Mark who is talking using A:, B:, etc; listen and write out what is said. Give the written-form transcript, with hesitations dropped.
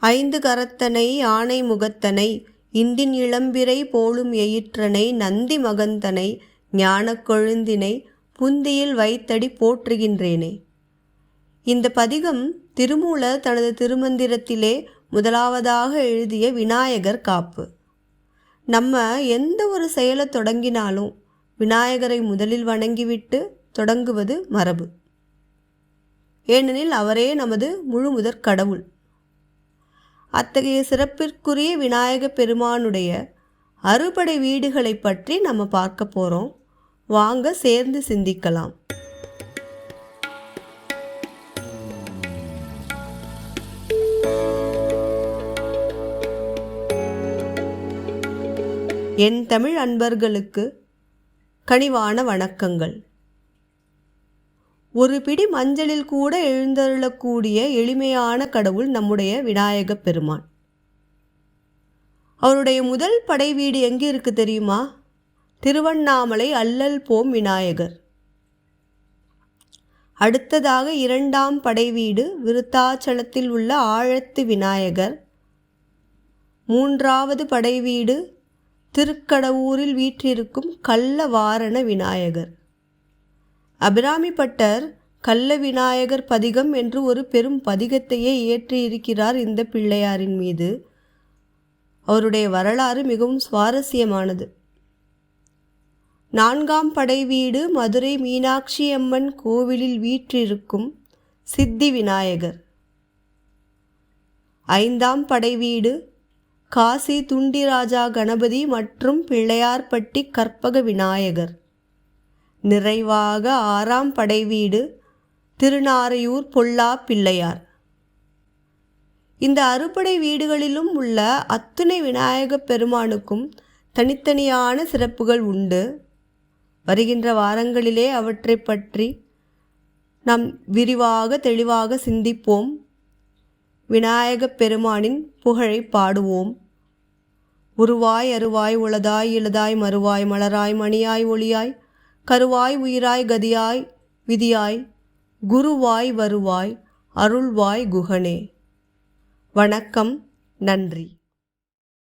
A: ஐந்து கரத்தனை ஆனை முகத்தனை இந்தின் இளம்பிறை போலும் எயிற்றனை நந்தி மகந்தனை ஞானக் கொழுந்தினை புந்தியில் வைத்தடி போற்றுகின்றேனே. இந்த பதிகம் திருமூலர் தனது திருமந்திரத்திலே முதலாவதாக எழுதிய விநாயகர் காப்பு. நம்ம எந்த ஒரு செயலை தொடங்கினாலும் விநாயகரை முதலில் வணங்கிவிட்டு தொடங்குவது மரபு. ஏனெனில் அவரே நமது முழுமுதற் கடவுள். அத்தகைய சிறப்பிற்குரிய விநாயக பெருமானுடைய அறுபடை வீடுகளை பற்றி நம்ம பார்க்க போகிறோம். வாங்க சேர்ந்து சிந்திக்கலாம். என் தமிழ் அன்பர்களுக்கு கனிவான வணக்கங்கள். ஒரு பிடி மஞ்சளில் கூட எழுந்தருளக்கூடிய எளிமையான கடவுள் நம்முடைய விநாயக பெருமான். அவருடைய முதல் படை வீடு எங்கே இருக்கு தெரியுமா? திருவண்ணாமலை அல்லல் போம் விநாயகர். அடுத்ததாக இரண்டாம் படை வீடு விருத்தாச்சலத்தில் உள்ள ஆழத்து விநாயகர். மூன்றாவது படை வீடு திருக்கடவூரில் வீற்றிருக்கும் கள்ளவாரண விநாயகர். அபிராமிப்பட்டர் கள்ள விநாயகர் பதிகம் என்று ஒரு பெரும் பதிகத்தையே இயற்றியிருக்கிறார் இந்த பிள்ளையாரின் மீது. அவருடைய வரலாறு மிகவும் சுவாரஸ்யமானது. நான்காம் படை வீடு மதுரை மீனாட்சி அம்மன் கோவிலில் வீற்றிருக்கும் சித்தி விநாயகர். ஐந்தாம் படை வீடு காசி துண்டிராஜா கணபதி மற்றும் பிள்ளையார்பட்டி கற்பக விநாயகர். நிறைவாக ஆறாம் படை வீடு திருநாரையூர் பொல்லா பிள்ளையார். இந்த அறுபடை வீடுகளிலும் உள்ள அத்துணை விநாயக பெருமானுக்கும் தனித்தனியான சிறப்புகள் உண்டு. வருகின்ற வாரங்களிலே அவற்றை பற்றி நாம் விரிவாக தெளிவாக சிந்திப்போம். விநாயக பெருமானின் புகழை பாடுவோம். உருவாய் அருவாய் உளதாய் இளதாய் மறுவாய் மலராய் மணியாய் ஒளியாய் கருவாய் உயிராய் கதியாய் விதியாய் குருவாய் வருவாய் அருள்வாய் குகனே. வணக்கம். நன்றி.